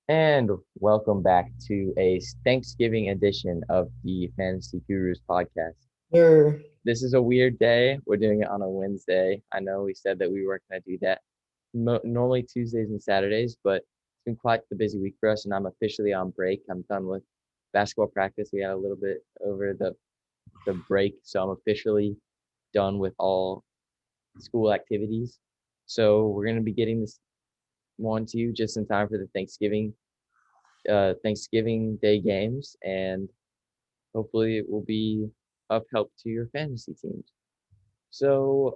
And welcome back to a Thanksgiving edition of the Fantasy Gurus podcast. Sure. This is a weird day. We're doing it on a Wednesday. I know we said that we weren't going to do that normally Tuesdays and Saturdays, but it's been quite the busy week for us, and I'm officially on break. I'm done with basketball practice. We had a little bit over the break, so I'm officially done with all school activities. So we're going to be getting this one to you just in time for the Thanksgiving Day games, and hopefully it will be of help to your fantasy teams. So,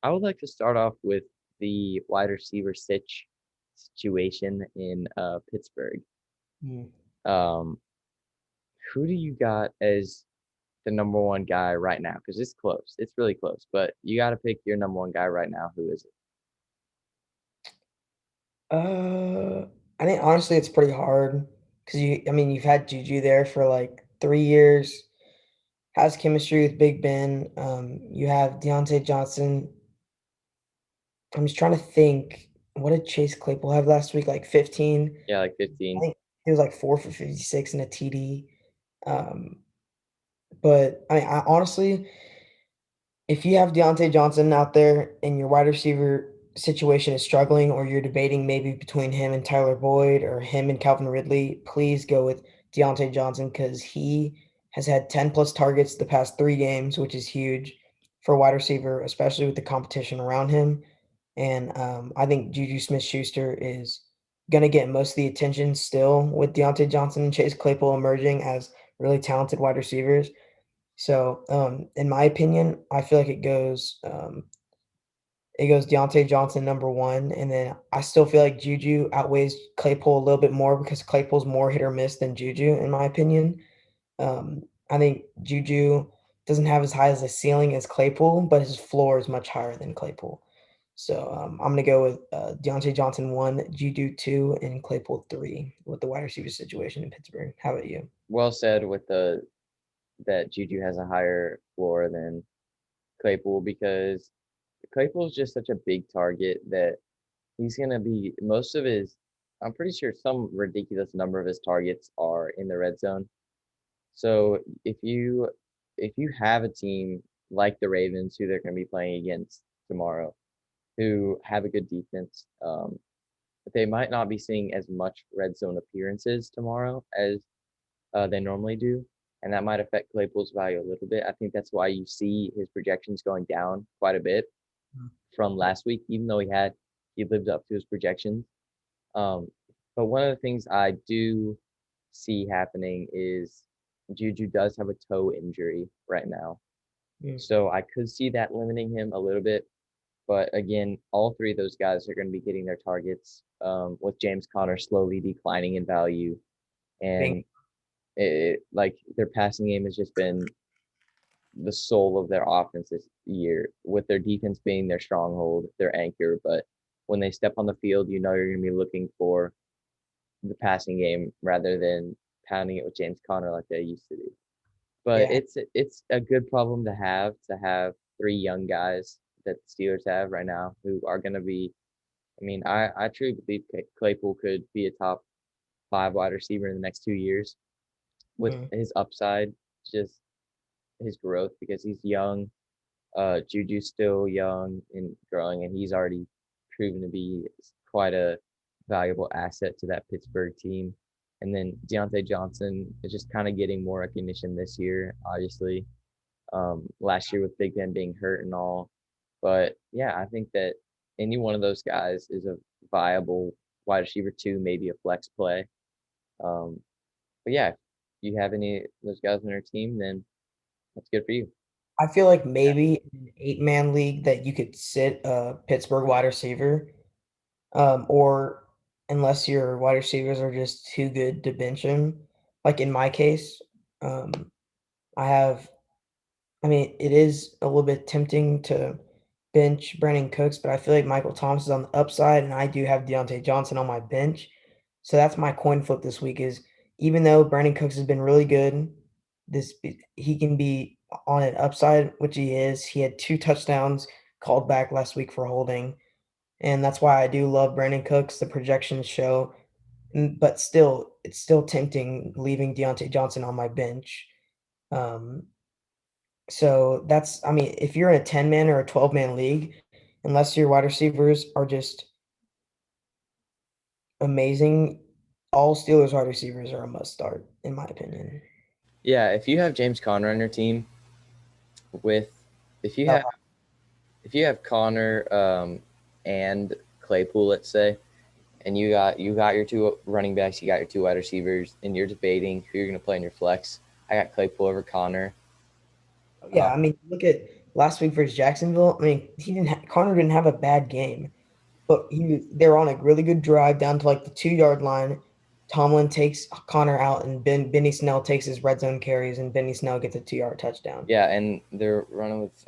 I would like to start off with the wide receiver situation in Pittsburgh. Mm. Um, who do you got as the number one guy right now? Because it's close. It's really close, but you got to pick your number one guy right now. Who is it? Uh, I think honestly it's pretty hard because you've had Juju there for like 3 years, has chemistry with Big Ben. You have Deontay Johnson. I'm just trying to think, what did Chase Claypool have last week? Like 15. Yeah, like I 15. think he was like 4 for 56 and a TD. Um, but I honestly, if you have Deontay Johnson out there and your wide receiver situation is struggling, or you're debating maybe between him and Tyler Boyd or him and Calvin Ridley, please go with Deontay Johnson because he has had 10 plus targets the past 3 games, which is huge for a wide receiver, especially with the competition around him. And I think JuJu Smith-Schuster is going to get most of the attention still with Deontay Johnson and Chase Claypool emerging as really talented wide receivers. So, in my opinion, I feel like it goes Deontay Johnson number 1, and then I still feel like Juju outweighs Claypool a little bit more because Claypool's more hit or miss than Juju, in my opinion. I think Juju doesn't have as high as a ceiling as Claypool, but his floor is much higher than Claypool. So, I'm gonna go with, Deontay Johnson 1, Juju 2, and Claypool 3 with the wide receiver situation in Pittsburgh. How about you? Well said with the that Juju has a higher floor than Claypool because Claypool's just such a big target that he's gonna be most of his. I'm pretty sure some ridiculous number of his targets are in the red zone. So if you have a team like the Ravens, who they're gonna be playing against tomorrow, who have a good defense, but they might not be seeing as much red zone appearances tomorrow as they normally do, and that might affect Claypool's value a little bit. I think that's why you see his projections going down quite a bit Mm. from Yeah. last week, even though he lived up to his projections. Um, but one of the things I do see happening is Juju does have a toe injury right now, Mm. so I could see that limiting him a little bit. But again, all three of those guys are going to be getting their targets. With James Conner slowly declining in value, Bing. and like their passing game has just been the soul of their offense this year, with their defense being their stronghold, their anchor. But when they step on the field, you know you're going to be looking for the passing game rather than pounding it with James Conner like they used to do. But Yeah. it's a good problem to have three young guys that the Steelers have right now who are going to be. I mean, I truly believe Claypool could be a top five wide receiver in the next 2 years with Mm. his upside, just his growth because he's young. Juju's still young and growing, and he's already proven to be quite a valuable asset to that Pittsburgh team. And then Deontay Johnson is just kind of getting more recognition this year, obviously. Last year with Big Ben being hurt and all. But yeah, I think that any one of those guys is a viable wide receiver two, maybe a flex play. Um, but yeah, if you have any of those guys on your team, then that's good for you. I feel like maybe in an 8-man league that you could sit a Pittsburgh wide receiver, or unless your wide receivers are just too good to bench him. Like in my case, um, I have I mean, it is a little bit tempting to bench Brandon Cooks, but I feel like Michael Thomas is on the upside, and I do have Deontay Johnson on my bench. So that's my coin flip this week is even though Brandon Cooks has been really good, he can be on an upside, which he is. He had 2 touchdowns called back last week for holding, and that's why I do love Brandon Cooks. The projections show but still, it's still tempting leaving Deontay Johnson on my bench. Um, so that's, I mean, if you're in a 10-man or a 12-man league, unless your wide receivers are just amazing, all Steelers wide receivers are a must start, in my opinion. Yeah, if you have James Conner on your team, with if you Oh, have if you have Connor and Claypool, let's say, and you got your two running backs, you got your two wide receivers, and you're debating who you're going to play in your flex. I got Claypool over Connor. yeah, I mean, look at last week versus Jacksonville. I mean, Connor didn't have a bad game, but they're on a really good drive down to like the 2-yard line. Tomlin takes Connor out, and Benny Snell takes his red zone carries, and Benny Snell gets a 2-yard touchdown. Yeah, and they're running with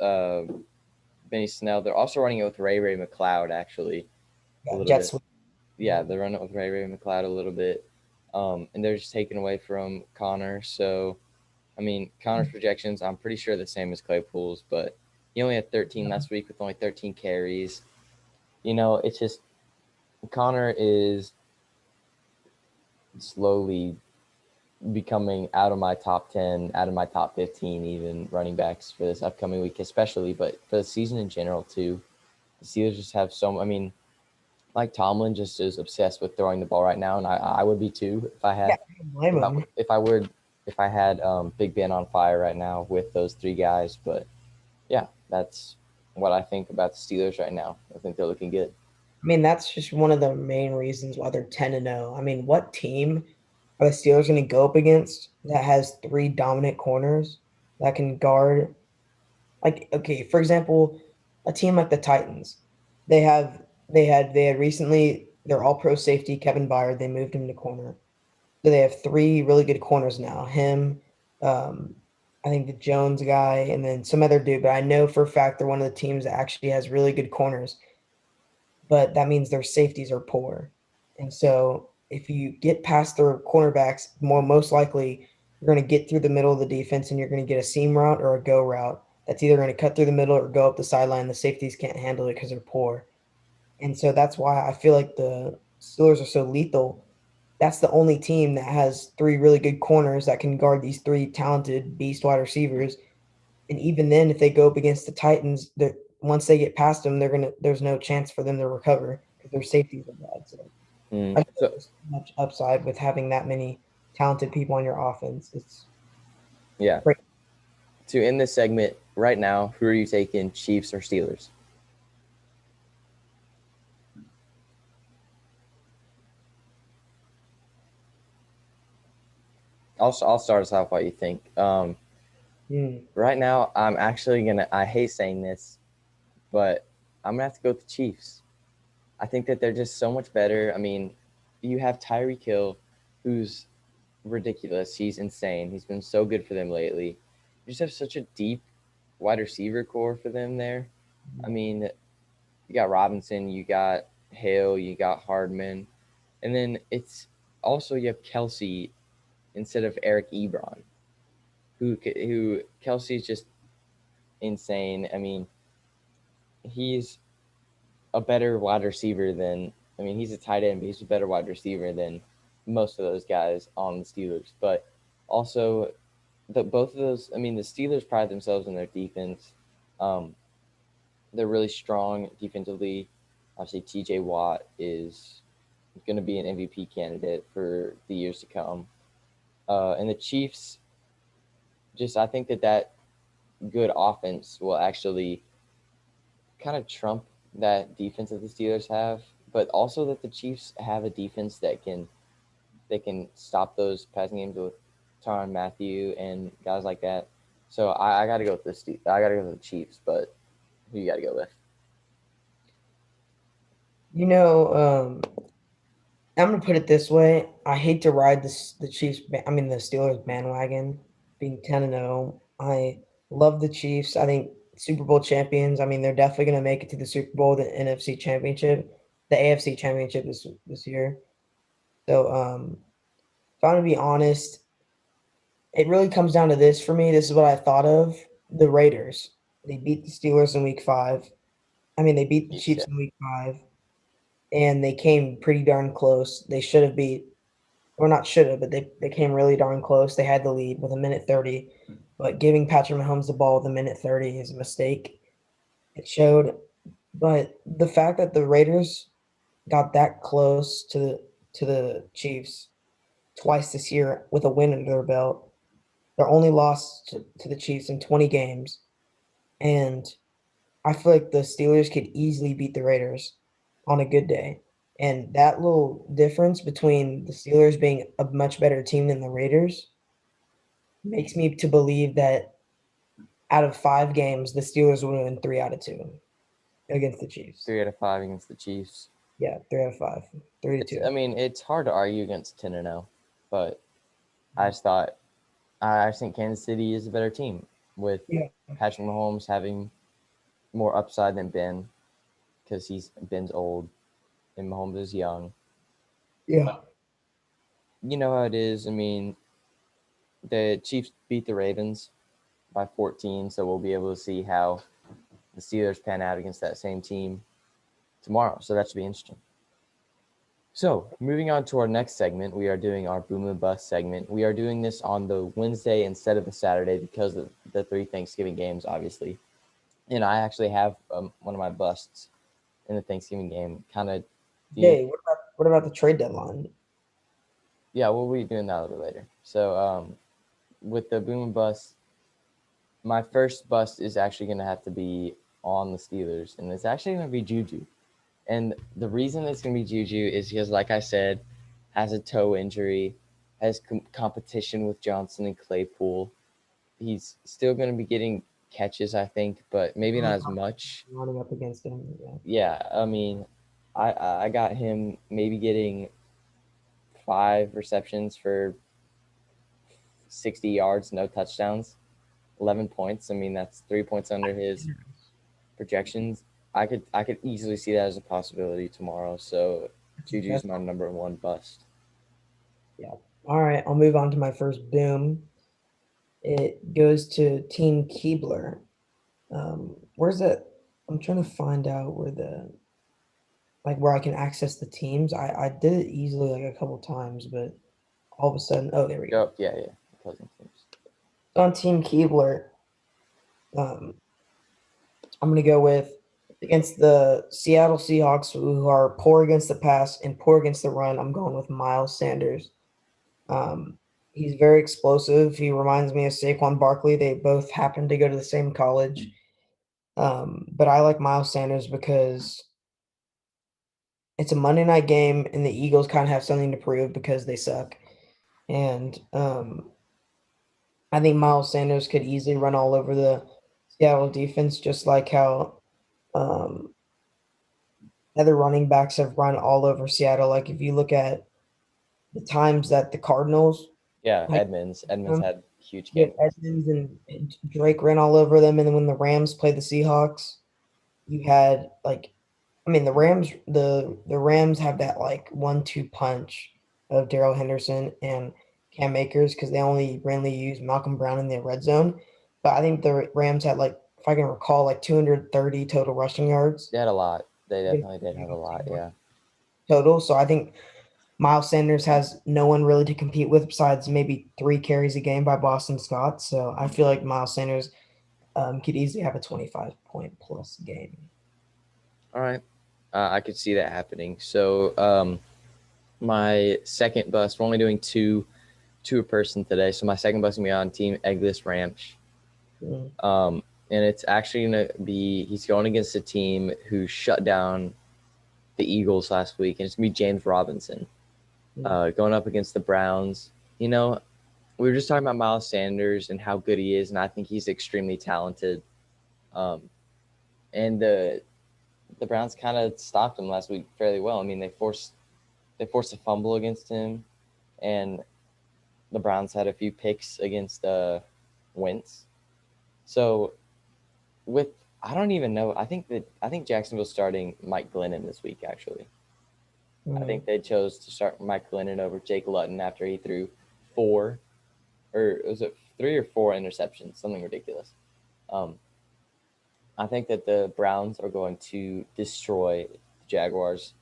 Benny Snell. They're also running it with Ray McLeod actually a Yeah, little jet bit. sweep. Yeah, they're running it with Ray McLeod a little bit, and they're just taking away from Connor. So I mean, Connor's projections, I'm pretty sure the same as Claypool's, but he only had 13 last week with only 13 carries. It's just Connor is slowly becoming out of my top 10, out of my top 15, even running backs for this upcoming week, especially, but for the season in general, too. The Steelers just have I mean, Mike Tomlin just is obsessed with throwing the ball right now, and I would be too if I Yeah, had I don't blame him. if I had Big Ben on fire right now with those three guys. But yeah, that's what I think about the Steelers right now. I think they're looking good. I mean, that's just one of the main reasons why they're 10-0. I mean, what team are the Steelers going to go up against that has three dominant corners that can guard? Like, okay, for example, a team like the Titans, they had recently their all-pro safety Kevin Byard. They moved him to corner, so they have three really good corners now. Him, um, I think the Jones guy, and then some other dude. But I know for a fact they're one of the teams that actually has really good corners, but that means their safeties are poor. And so if you get past their cornerbacks, most likely you're going to get through the middle of the defense and you're going to get a seam route or a go route that's either going to cut through the middle or go up the sideline. The safeties can't handle it because they're poor. And so that's why I feel like the Steelers are so lethal. That's the only team that has three really good corners that can guard these three talented beast wide receivers. And even then, if they go up against the Titans, that once they get past them, there's no chance for them to recover because their safeties are bad. So I feel like So there's too much upside with having that many talented people on your offense. It's yeah, great. to end this segment right now, who are you taking, Chiefs or Steelers? I'll start us off what you think. Mm, Right now, I'm actually gonna. I hate saying this, but I'm gonna have to go with the Chiefs. I think that they're just so much better. I mean, you have Tyreek Hill, who's ridiculous. He's insane. He's been so good for them lately. You just have such a deep wide receiver core for them there. I mean, you got Robinson, you got Hale, you got Hardman, and then it's also you have Kelsey instead of Eric Ebron, who Kelsey is just insane. I mean, he's a better wide receiver than I mean, he's a tight end, but he's a better wide receiver than most of those guys on the Steelers. But also, both of those, I mean, the Steelers pride themselves in their defense. Um, they're really strong defensively. Obviously, T.J. Watt is going to be an MVP candidate for the years to come. And the Chiefs, I think that good offense will actually kind of trump that defense that the Steelers have, but also that the Chiefs have a defense that can stop those passing games with Tyrann Mathieu and guys like that. So I got to go with I got to go with the Chiefs, but who you got to go with? You know, I'm gonna put it this way. I hate to ride the Chiefs. I mean the Steelers bandwagon, being 10-0. I love the Chiefs. I think Super Bowl champions. I mean they're definitely gonna make it to the Super Bowl, the NFC Championship, the AFC Championship this year. So if I'm gonna be honest, it really comes down to this for me. This is what I thought of the Raiders. They beat the Steelers in Week 5. I mean they beat the Chiefs, Chiefs in Week 5, and they came pretty darn close. They should have beat or not should have, but they came really darn close. They had the lead with a minute 30, but giving Patrick Mahomes the ball with a minute 30 is a mistake. It showed, but the fact that the Raiders got that close to the Chiefs twice this year with a win under their belt, their only loss to the Chiefs in 20 games, and I feel like the Steelers could easily beat the Raiders on a good day. And that little difference between the Steelers being a much better team than the Raiders makes me to believe that out of 5 games, the Steelers will win 3 out of 2 against the Chiefs. 3 out of 5 against the Chiefs. Yeah, 3 out of 5. 3 to It's 2. I mean, it's hard to argue against 10-0, but I just thought I just think Kansas City is a better team with Yeah. Patrick Mahomes having more upside than Ben because Ben's old and Mahomes is young. Yeah. You know how it is. I mean, the Chiefs beat the Ravens by 14, so we'll be able to see how the Steelers pan out against that same team tomorrow. So that should be interesting. So, moving on to our next segment, we are doing our Boom and Bust segment. We are doing this on the Wednesday instead of the Saturday because of the 3 Thanksgiving games, obviously. And I actually have one of my busts in the Thanksgiving game. Kind of, Hey, what about the trade deadline? yeah, we'll be doing that a little bit later. So, with the Boom and Bust, my first bust is actually going to have to be on the Steelers, and it's actually going to be JuJu. And the reason it's going to be JuJu is because, like I said, has a toe injury, has competition with Johnson and Claypool. He's still going to be getting catches, I think, but maybe not as much. Running up against him. Yeah. Yeah, I mean, I got him maybe getting 5 receptions for 60 yards, no touchdowns, 11 points. I mean, that's 3 points under his projections. I could easily see that as a possibility tomorrow. So Juju's my number one bust. Yeah. All right, I'll move on to my first boom. It goes to Team Keebler. Where's that? I'm trying to find out where I can access the teams. I did it easily like a couple times, but all of a sudden, oh, there we go. Oh yeah, yeah, opposing teams. On Team Keebler, um, I'm gonna go with against the Seattle Seahawks, who are poor against the pass and poor against the run. I'm going with Miles Sanders. Um, he's very explosive. He reminds me of Saquon Barkley. They both happen to go to the same college. But I like Miles Sanders because it's a Monday night game, and the Eagles kind of have something to prove because they suck. And I think Miles Sanders could easily run all over the Seattle defense, just like how um, other running backs have run all over Seattle. Like if you look at the times that the Cardinals, Yeah, like Edmonds had a huge you had game. Edmonds and Drake ran all over them, and then when the Rams played the Seahawks, you had I mean, the Rams have that like 1-2 punch of Darrell Henderson and Cam Akers because they only randomly use Malcolm Brown in the red zone. But I think the Rams had if I can recall, 230 total rushing yards They had a lot. They definitely did have a lot. Yeah. total. So I think Miles Sanders has no one really to compete with besides maybe 3 carries a game by Boston Scott. So I feel like Miles Sanders could easily have a 25-point plus game. All right. I could see that happening. So my second bust, we're only doing two a person today. So my second bust gonna be on Team Eggless Ranch. Mm. And it's actually gonna be he's going against a team who shut down the Eagles last week, and it's gonna be James Robinson going up against the Browns. You know, we were just talking about Miles Sanders and how good he is, and I think he's extremely talented. And the Browns kind of stopped him last week fairly well. I mean, they forced a fumble against him, and the Browns had a few picks against Wentz. So with I don't even know. I think Jacksonville's starting Mike Glennon this week. Actually, I think they chose to start Mike Glennon over Jake Luton after he threw 4, or was it 3 or 4 interceptions? Something ridiculous. Um, I think that the Browns are going to destroy the Jaguars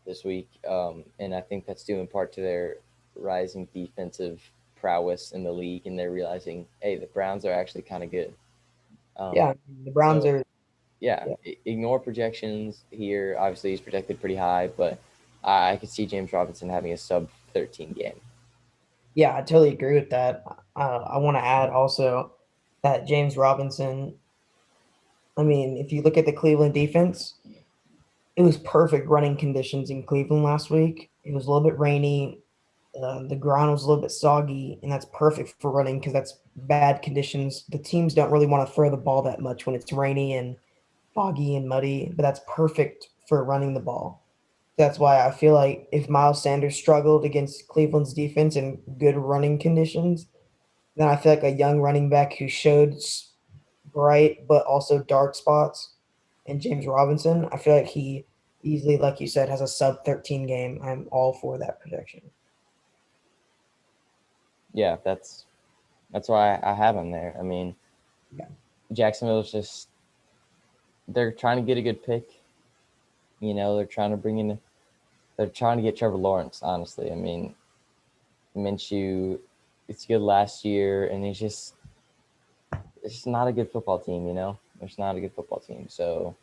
this week, and I think that's due in part to their rising defensive prowess in the league, and they're realizing, hey, the Browns are actually kind of good. Um, Yeah, the Browns so are. yeah, Yeah, ignore projections here. Obviously, he's projected pretty high, but I could see James Robinson having a sub 13 game. yeah, I totally agree with that. I want to add also that James Robinson. I mean, if you look at the Cleveland defense, it was perfect running conditions in Cleveland last week. It was a little bit rainy. The ground was a little bit soggy, and that's perfect for running because that's bad conditions. The teams don't really want to throw the ball that much when it's rainy and foggy and muddy, but that's perfect for running the ball. That's why I feel like if Miles Sanders struggled against Cleveland's defense in good running conditions, then I feel like a young running back who showed bright but also dark spots and James Robinson, I feel like he easily, like you said, has a sub 13 game. I'm all for that projection. Yeah, that's why I have him there. I mean, Yeah. Jacksonville's just they're trying to get a good pick. They're trying to they're trying to get Trevor Lawrence. Honestly, I mean, Minshew, it's good last year, and it's just not a good football team. It's not a good football team. So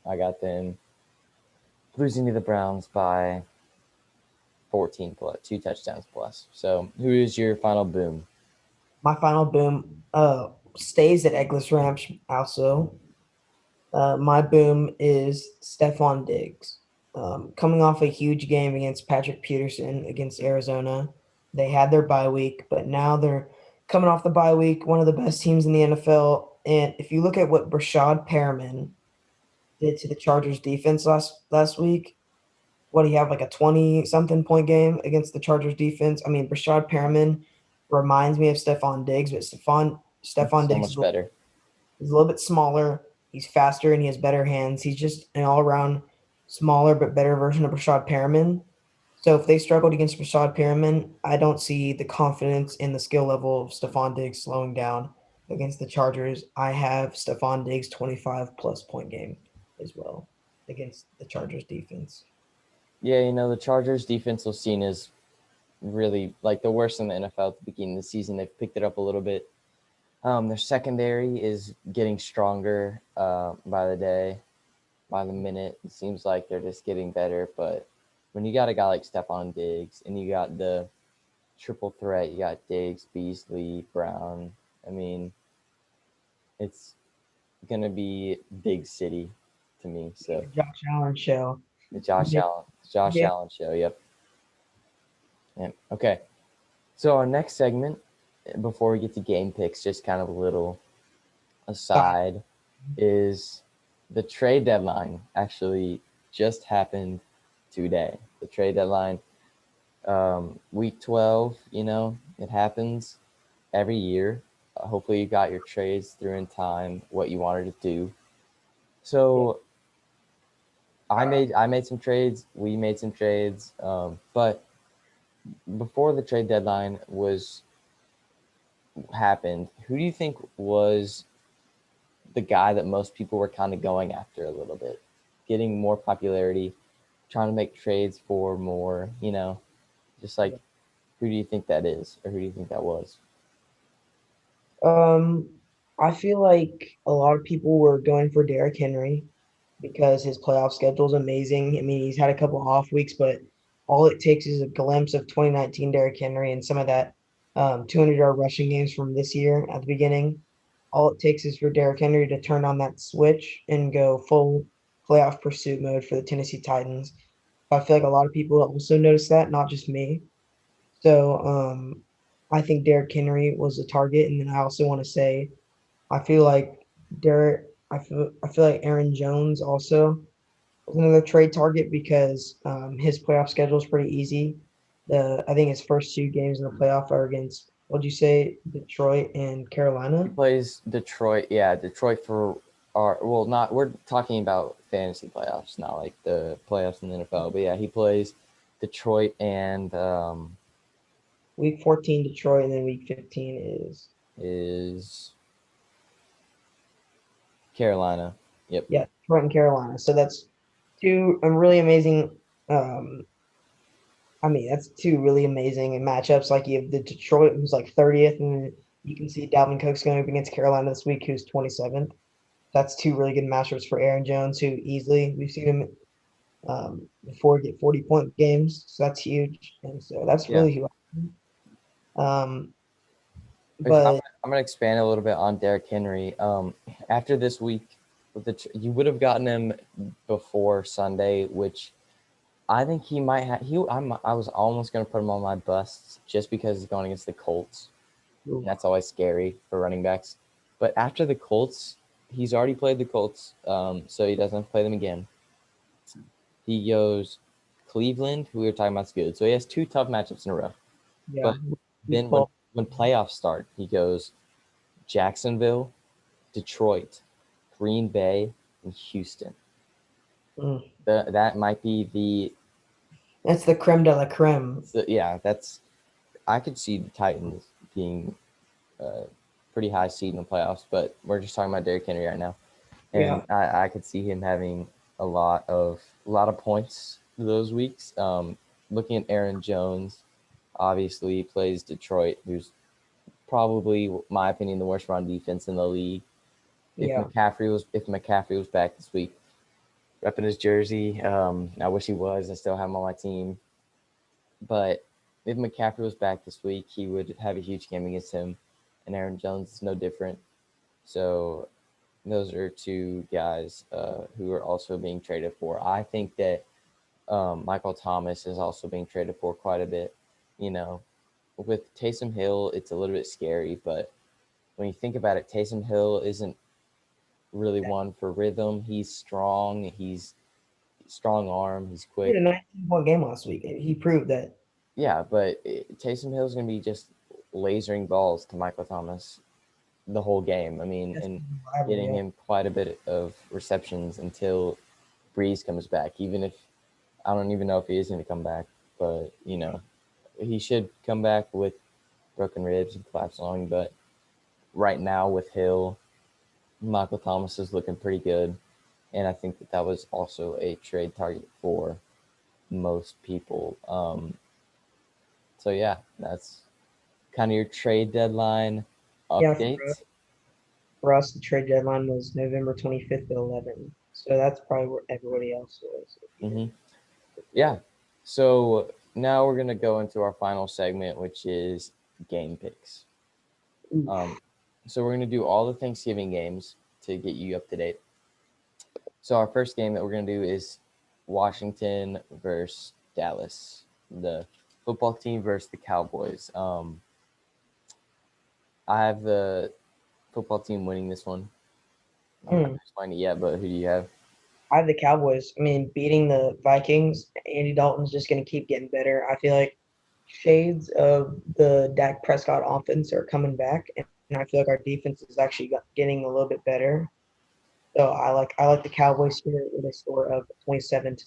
I got them losing to the Browns by 14 plus, 2 touchdowns plus. So who is your final boom? My final boom stays at Eggless Ranch also. My boom is Stephon Diggs. Coming off a huge game against Patrick Peterson against Arizona, they had their bye week, but now they're coming off the bye week, one of the best teams in the NFL. And if you look at what Brashad Perriman did to the Chargers defense last week, what do you have like a 20 something point game against the Chargers defense? I mean, Brashad Perriman reminds me of Stephon Diggs, but Stephon So Diggs much better. He's a little bit smaller. He's faster and he has better hands. He's just an all around smaller but better version of Rashad Perriman. So if they struggled against Rashad Perriman, I don't see the confidence in the skill level of Stephon Diggs slowing down against the Chargers. I have Stephon Diggs 25 plus point game as well against the Chargers defense. Yeah, the Chargers defense was seen as really like the worst in the NFL at the beginning of the season. They've picked it up a little bit. Their secondary is getting stronger by the day, by the minute. It seems like they're just getting better. But when you got a guy like Stephon Diggs and you got the triple threat, you got Diggs, Beasley, Brown. I mean, it's gonna be big city to me. So Josh Allen show. the Josh Yeah. Allen show. Yep. Yep. Okay. So our next segment, before we get to game picks, just kind of a little aside, is the trade deadline actually just happened today. The trade deadline, week 12, it happens every year. Hopefully, you got your trades through in time, what you wanted to do. Yeah. So I made some trades. We made some trades, but before the trade deadline was happened, who do you think was the guy that most people were kind of going after a little bit, getting more popularity, trying to make trades for more, just like who do you think that is, or who do you think that was? Um, I feel like a lot of people were going for Derrick Henry because his playoff schedule is amazing. I mean, he's had a couple off weeks, but all it takes is a glimpse of 2019 Derrick Henry and some of that 200-yard rushing games from this year at the beginning. All it takes is for Derrick Henry to turn on that switch and go full playoff pursuit mode for the Tennessee Titans. I feel like a lot of people also noticed that, not just me. So I think Derrick Henry was a target, and then I also want to say I feel like Derrick. I feel like Aaron Jones also was another trade target because his playoff schedule is pretty easy. I think his first two games in the playoff are against what'd you say, Detroit and He Carolina. plays Detroit. Yeah, Detroit for our well, not we're talking about fantasy playoffs, not like the playoffs in the NFL. But yeah, he plays Detroit and Week 14 Detroit, and then week 15 is Carolina. Yep. yeah, Detroit and Carolina. So that's two really amazing um, I mean, that's two really amazing matchups. Like you have the Detroit, who's like 30th, and you can see Dalvin Cook's going up against Carolina this week, who's 27th. That's two really good matchups for Aaron Jones, who easily we've seen him before get 40-point games, so that's huge, and so that's Yeah. really who. Um, If I'm, but I'm gonna expand a little bit on Derrick Henry. After this week, you would have gotten him before Sunday, which I think he might have. I was almost gonna put him on my busts just because he's going against the Colts. And that's always scary for running backs. But after the Colts, he's already played the Colts, so he doesn't have to play them again. He goes Cleveland, who we were talking about is good. So he has two tough matchups in a row. yeah, But then when playoffs start, he goes Jacksonville, Detroit, Green Bay, and Houston. That might be that's the creme de la creme. yeah. I could see the Titans being pretty high seed in the playoffs, but we're just talking about Derrick Henry right now, and Yeah, I could see him having a lot of points those weeks. Looking at Aaron Jones, obviously he plays Detroit, who's probably, in my opinion, the worst run defense in the league. yeah, If McCaffrey was back this week, repping his jersey, I wish he was. I still have him on my team, but if McCaffrey was back this week, he would have a huge game against him, and Aaron Jones is no different. So those are two guys who are also being traded for. I think that Michael Thomas is also being traded for quite a bit. You know, with Taysom Hill, it's a little bit scary, but when you think about it, Taysom Hill isn't really one for rhythm. He's strong. He's strong arm. He's he had quick. a 19-point game last week. He proved that. Yeah, but Taysom Hill's going to be just lasering balls to Michael Thomas the whole game. I mean, That's and reliable. getting Yeah, him quite a bit of receptions until Breeze comes back. Even if I don't even know if he is going to come back, but he should come back with broken ribs and collapsed lung. But right now with Hill, Michael Thomas is looking pretty good, and I think that was also a trade target for most people. So yeah, that's kind of your trade deadline yeah. update. For us, the trade deadline was November 25th at 11. So that's probably where everybody else was. Hmm. Yeah. So now we're gonna go into our final segment, which is game picks. Oof. Um, so we're gonna do all the Thanksgiving games to get you up to date. So our first game that we're gonna do is Washington versus Dallas, the football team versus the Cowboys. I have the football team winning this one. I'm not Hmm. gonna explain it yet, but who do you have? I have the Cowboys. I mean, beating the Vikings, Andy Dalton's just going to keep getting better. I feel like shades of the Dak Prescott offense are coming back, and I feel like our defense is actually getting a little bit better. So I like the Cowboys here with a score of 27-7.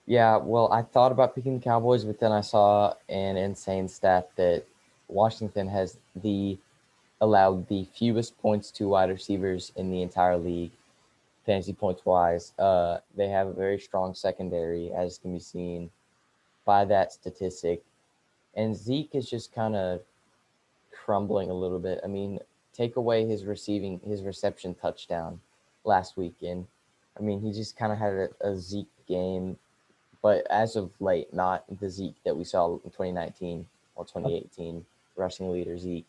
Yeah, well, I thought about picking the Cowboys, but then I saw an insane stat that Washington has allowed the fewest points to wide receivers in the entire league, fantasy points wise. They have a very strong secondary, as can be seen by that statistic. And Zeke is just kind of crumbling a little bit. I mean, take away his reception touchdown last weekend. I mean, he just kind of had a Zeke game, but as of late, not the Zeke that we saw in 2019 or 2018, rushing leader Zeke.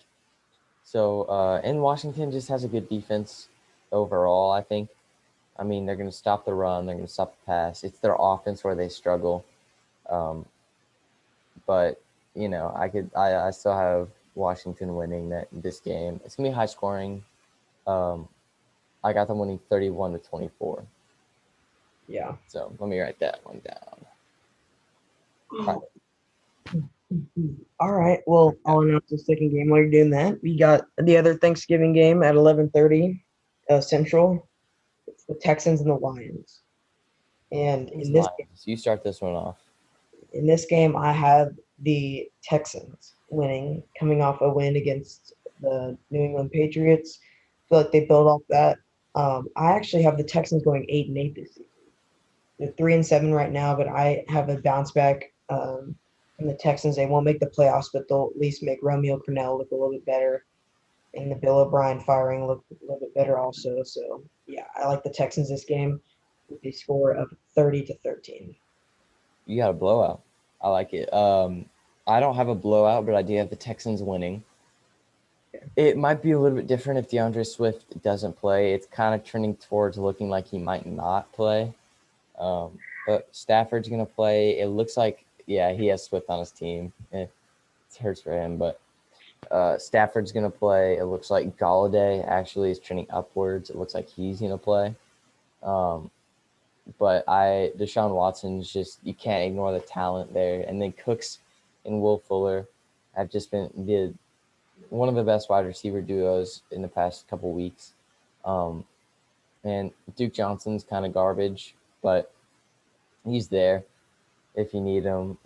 So, and Washington just has a good defense overall, I think. I mean, they're going to stop the run, they're going to stop the pass. It's their offense where they struggle. Um, but I still have Washington winning this game. It's gonna be high scoring. Um, I got them winning 31-24. Yeah. So let me write that one down. All All right. Well, right. I'll announce the second game while you're doing that. We got the other Thanksgiving game at 11:30 Central. It's the Texans and the Lions. And Texans Lions. You start this one off. in this game, I have the Texans winning, coming off a win against the New England Patriots. I feel like they build off that. I actually have the Texans going 8-8 this season. They're 3-7 right now, but I have a bounce back from the Texans. They won't make the playoffs, but they'll at least make Romeo Crennel look a little bit better, and the Bill O'Brien firing look a little bit better also. So yeah, I like the Texans this game with a score of 30-13. You got a blowout. I like it. I don't have a blowout, but I do have the Texans winning. Yeah, It might be a little bit different if DeAndre Swift doesn't play. It's kind of trending towards looking like he might not play. But Stafford's going to play. It looks like, yeah, he has Swift on his team. It hurts for him, but Stafford's going to play. It looks like Galladay actually is trending upwards. It looks like he's going to play. Um, but Deshaun Watson's just, you can't ignore the talent there. And then Cooks and Will Fuller have just been one of the best wide receiver duos in the past couple weeks. And Duke Johnson's kind of garbage, but he's there if you need him.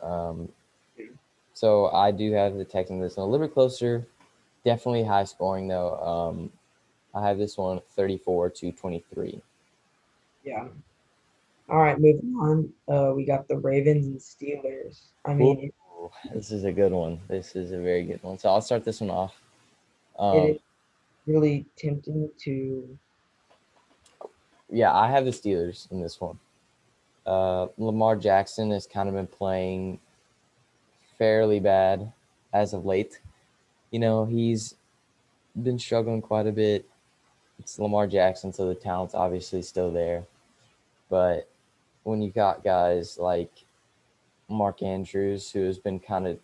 So I do have the Texans this one a little bit closer. Definitely high scoring though. I have this one 34-23. yeah. All right, moving on. We got the Ravens and Steelers. I Ooh, mean, this is a good one. This is a very good one. So I'll start this one off. it Um, is really tempting to. yeah, I have the Steelers in this one. Lamar Jackson has kind of been playing fairly bad as of late. He's been struggling quite a bit. It's Lamar Jackson, so the talent's obviously still there. But when you got guys like Mark Andrews, who has been kind of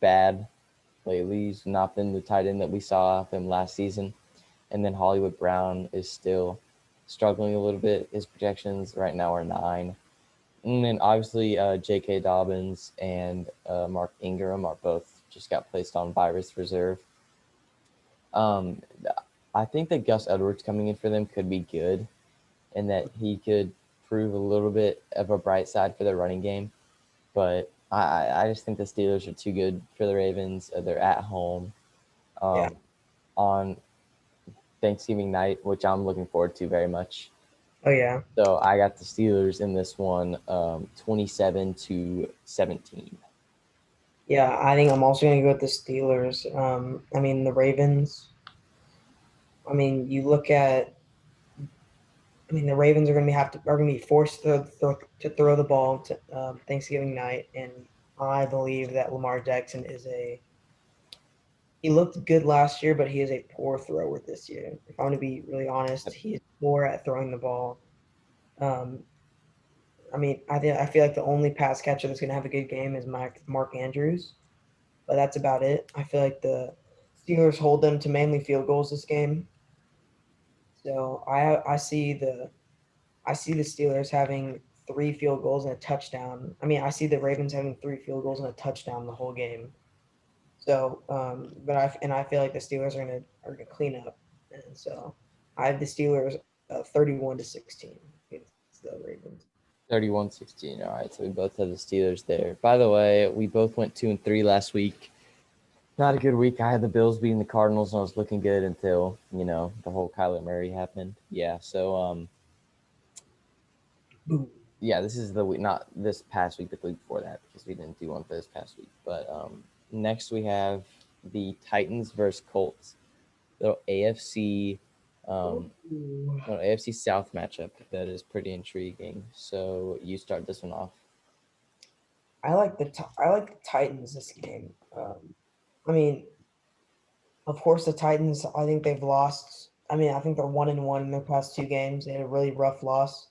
bad lately, he's not been the tight end that we saw of him last season. And then Hollywood Brown is still struggling a little bit. His projections right now are 9. And then obviously J.K. Dobbins and Mark Ingram are both just got placed on virus reserve. Um, I think that Gus Edwards coming in for them could be good, and that he could prove a little bit of a bright side for their running game. But I just think the Steelers are too good for the Ravens. They're at home Yeah. um, on Thanksgiving night, which I'm looking forward to very much. Oh yeah. So I got the Steelers in this one, 27-17. Yeah, I think I'm also going to go with the Steelers. I mean, the Ravens. I mean, you look at. I mean, the Ravens are going to be forced to throw the ball to Thanksgiving night, and I believe that Lamar Jackson is a. He looked good last year, but he is a poor thrower this year. If I'm going to be really honest, he is poor at throwing the ball. Um, I mean, I feel like the only pass catcher that's going to have a good game is Mark Andrews, but that's about it. I feel like the Steelers hold them to mainly field goals this game. So I see the Steelers having 3 field goals and a touchdown. I mean, I see the Ravens having 3 field goals and a touchdown the whole game. So, I feel like the Steelers are gonna clean up, and so I have the Steelers 31-16 against the Ravens. 31-16. All right, so we both have the Steelers there. By the way, we both went 2-3 last week. Not a good week. I had the Bills beating the Cardinals, and I was looking good until the whole Kyler Murray happened. Yeah, so Boom. yeah, this is the week, not this past week, but the week before that, because we didn't do one for this past week. But next we have the Titans versus Colts, the AFC Ooh. AFC South matchup that is pretty intriguing. So you start this one off. I like the Titans this game. I mean, of course, the Titans. I think they've lost. I mean, I think they're 1-1 in their past 2 games. They had a really rough loss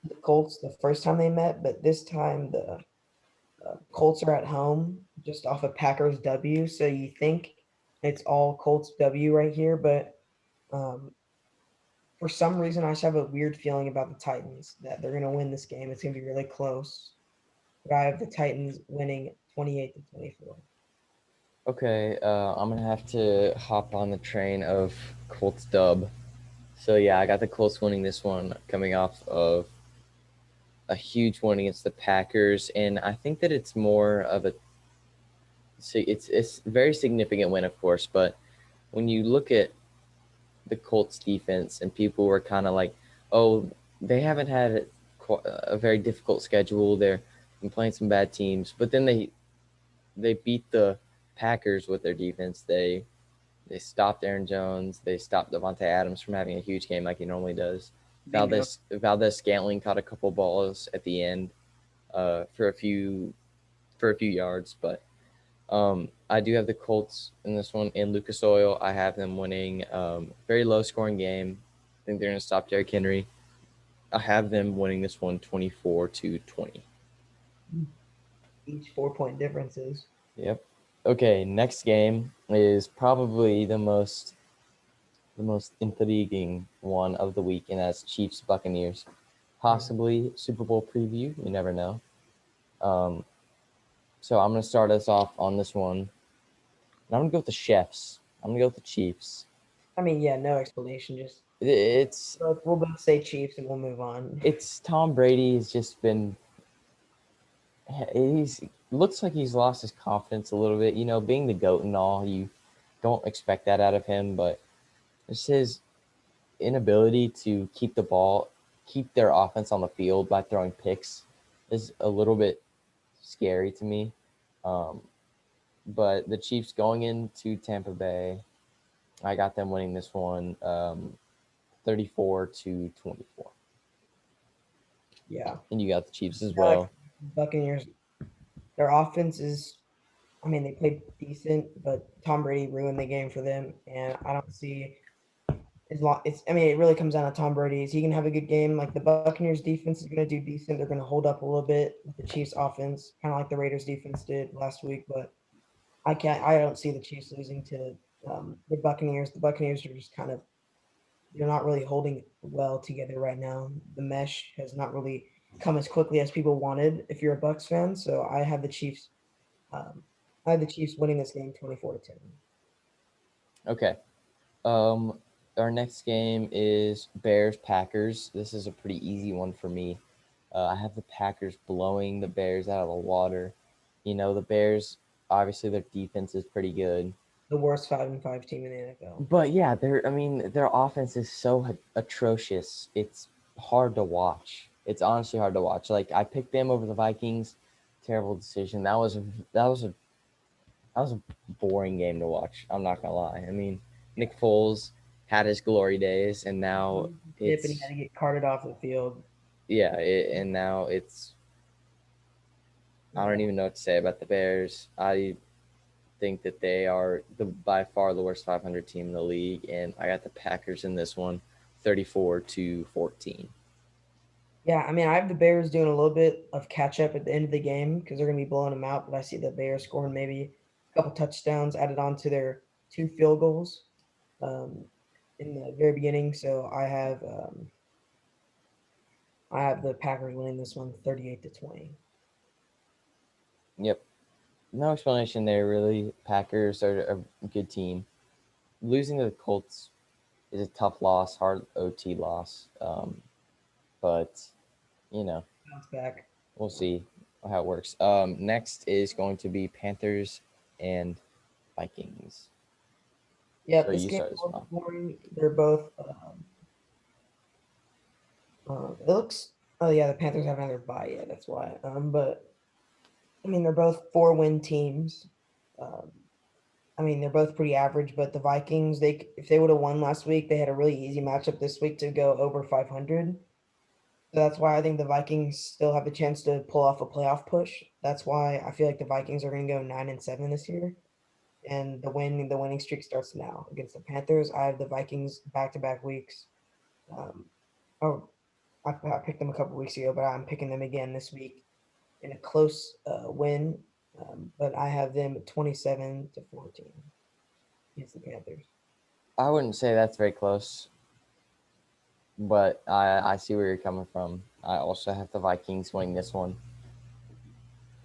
to the Colts the first time they met, but this time the Colts are at home, just off a Packers W. So you think it's all Colts W right here, but um, for some reason, I just have a weird feeling about the Titans that they're going to win this game. It's going to be really close. But I have the Titans winning 28-24. Okay, I'm gonna have to hop on the train of Colts dub. So yeah, I got the Colts winning this one, coming off of a huge one against the Packers, and I think that it's more of a it's a very significant win, of course. But when you look at the Colts defense, and people were kind of like, "Oh, they haven't had a very difficult schedule. and playing some bad teams. But then they beat the Packers with their defense. They stopped Aaron Jones. They stopped Devontae Adams from having a huge game like he normally does. Bingo. Valdez Scantling caught a couple balls at the end for a few yards, but I do have the Colts in this one. In Lucas Oil, I have them winning. Very low scoring game. I think they're going to stop Derrick Henry. I have them winning this one 24-20. Each 4 point differences. Yep. Okay, next game is probably the most intriguing one of the week, and that's Chiefs Buccaneers. Possibly Super Bowl preview. You never know. So I'm gonna start us off on this one. And I'm gonna go with the Chefs. I'm gonna go with the Chiefs. I mean, yeah, no explanation. Just It's we'll both say Chiefs and we'll move on. it's Tom Brady has just been he's looks like he's lost his confidence a little bit. You know, being the GOAT and all, you don't expect that out of him, but it's his inability to keep their offense on the field by throwing picks is a little bit scary to me. Um, but the Chiefs going into Tampa Bay, I got them winning this one 34-24. Yeah. And you got the Chiefs as well. Buccaneers, their offense is, I mean, they played decent, but Tom Brady ruined the game for them. And I don't see as long I mean, it really comes down to Tom Brady. Is he gonna have a good game? Like the Buccaneers defense is gonna do decent. They're gonna hold up a little bit with the Chiefs offense, kind of like the Raiders defense did last week. But I don't see the Chiefs losing to the Buccaneers. The Buccaneers are just kind of they're not really holding well together right now. The mesh has not really come as quickly as people wanted. If you're a Bucks fan, so I have the Chiefs. Um, I have the Chiefs winning this game 24-10. Okay. Um, our next game is Bears Packers. This is a pretty easy one for me. I have the Packers blowing the Bears out of the water. You know, the Bears obviously their defense is pretty good. The worst 5-5 team in the NFL. But yeah, their offense is so atrocious. It's hard to watch. It's honestly hard to watch. Like I picked them over the Vikings. Terrible decision. That was a boring game to watch. I'm not gonna lie. I mean, Nick Foles had his glory days, and now Tip and he had it's to get carted off the field. and now it's I don't Yeah. even know what to say about the Bears. I think that they are by far the worst 500 team in the league, and I got the Packers in this one, 34-14. Yeah, I mean, I have the Bears doing a little bit of catch up at the end of the game because they're going to be blowing them out. But I see the Bears scoring maybe a couple touchdowns added on to their 2 field goals um, in the very beginning. So I have the Packers winning this one 38-20. Yep, no explanation there really. Packers are a good team. Losing to the Colts is a tough loss, hard OT loss. But you know, Bounce back. we'll see how it works. Next is going to be Panthers and Vikings. Yeah, So this you game start is this one. boring. They're both. It looks. Oh yeah, the Panthers haven't had their bye yet. That's why. But I mean, they're both 4-win teams. Um, I mean, they're both pretty average, but the Vikings, they if they would have won last week, they had a really easy matchup this week to go over 500. So that's why I think the Vikings still have a chance to pull off a playoff push. That's why I feel like the Vikings are going to go 9-7 this year, and the winning streak starts now against the Panthers. I have the Vikings back-to-back weeks. Um, oh, I picked them a couple weeks ago, but I'm picking them again this week in a close win. But I have them 27-14 against the Panthers. I wouldn't say that's very close, but I see where you're coming from. I also have the Vikings winning this one.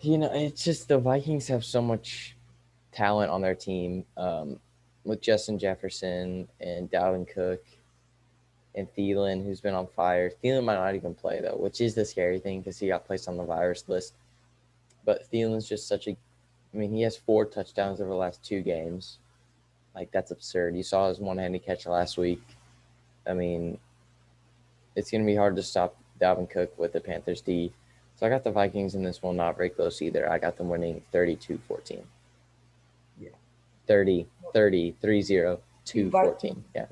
You know, it's just the Vikings have so much talent on their team with Justin Jefferson and Dalvin Cook and Thielen, who's been on fire. Thielen might not even play, though, which is the scary thing because he got placed on the virus list. But Thielen's just such a I mean, he has 4 touchdowns over the last 2 games. Like, that's absurd. You saw his one-handed catch last week. I mean, it's going to be hard to stop Dalvin Cook with the Panthers D. So I got the Vikings in this one, not very close either. I got them winning 32-14. Yeah. 30, 30, 30, We 2-14. Yeah.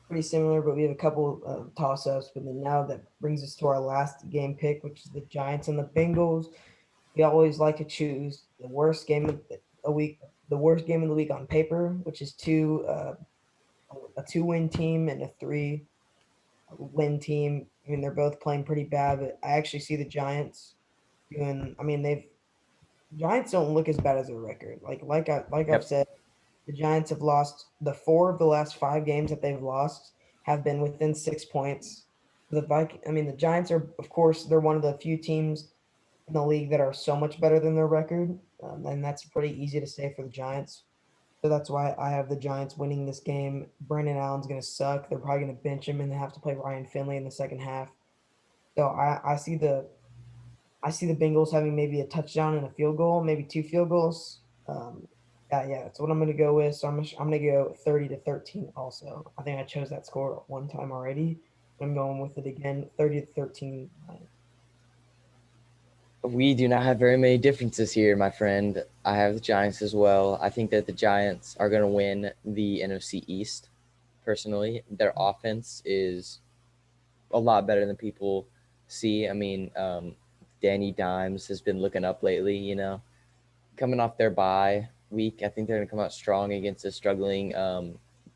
pretty similar, but we have a couple of toss-ups. But then now that brings us to our last game pick, which is the Giants and the Bengals. We always like to choose the worst game of the week, the worst game of the week on paper, which is a 2-win team and a 3-win team. I mean, they're both playing pretty bad, but I actually see the Giants doing. I mean, they've Giants don't look as bad as their record. I've Yep. said, the Giants have lost the 4 of the last 5 games that they've lost have been within 6 points. The Giants are, of course, they're one of the few teams in the league that are so much better than their record, and that's pretty easy to say for the Giants. So that's why I have the Giants winning this game. Brandon Allen's going to suck. They're probably going to bench him and they have to play Ryan Finley in the second half. So I see the Bengals having maybe a touchdown and a field goal, maybe 2 field goals. Yeah, that's what I'm going to go with. So I'm going to go 30-13 also. I think I chose that score one time already. I'm going with it again, 30-13. We do not have very many differences here, my friend. I have the Giants as well. I think that the Giants are going to win the NFC East, personally. Their offense is a lot better than people see. I mean, Danny Dimes has been looking up lately, coming off their bye week. I think they're going to come out strong against a struggling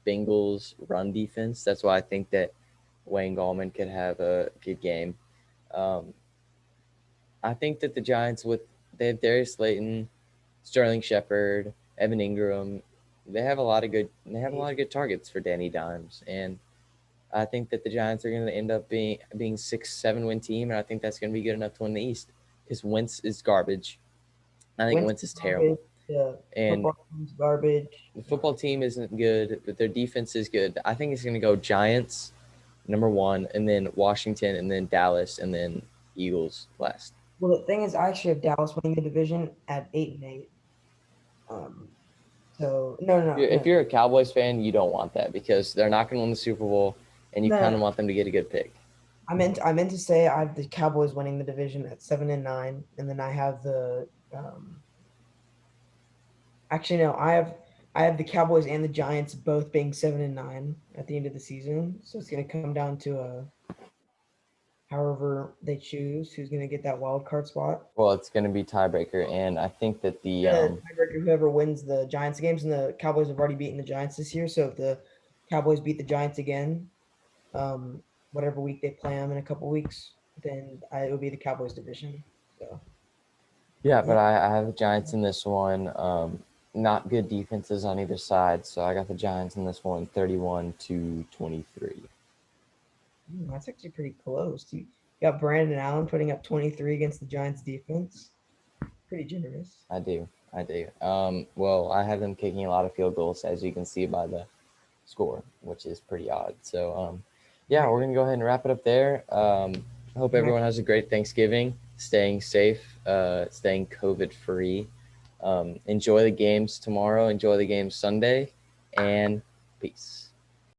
Bengals run defense. That's why I think that Wayne Gallman could have a good game. Um, I think that the Giants, they have Darius Slayton, Sterling Shepard, Evan Ingram. They have a lot of good targets for Danny Dimes, and I think that the Giants are going to end up being 6-7 win team, and I think that's going to be good enough to win the East because Wentz is garbage. I think Wentz Wentz is garbage. terrible, The and football team's garbage. the football team isn't good, but their defense is good. I think it's going to go Giants number one, and then Washington, and then Dallas, and then Eagles last. Well, the thing is, I actually have Dallas winning the division at 8-8. Um, so no, no, no, If no, you're a Cowboys fan, you don't want that because they're not going to win the Super Bowl, and you no, kind no. of want them to get a good pick. I meant to say I have the Cowboys winning the division at 7-9, and then I have the actually no, I have the Cowboys and the Giants both being 7-9 at the end of the season. So it's going to come down to however they choose who's going to get that wild card spot. Well, it's going to be tiebreaker, and I think that the Tiebreaker, whoever wins the Giants games, and the Cowboys have already beaten the Giants this year. So if the Cowboys beat the Giants again, um, whatever week they play them in a couple weeks, then it will be the Cowboys division. So yeah, but yeah, I have the Giants in this one. Not good defenses on either side, so I got the Giants in this one, 31-23. That's actually pretty close. You got Brandon Allen putting up 23 against the Giants defense. Pretty generous. I do. Well, I have them kicking a lot of field goals, as you can see by the score, which is pretty odd. So, yeah, we're gonna go ahead and wrap it up there. I hope everyone has a great Thanksgiving, staying safe, staying COVID free. Enjoy the games tomorrow. Enjoy the games Sunday, and peace.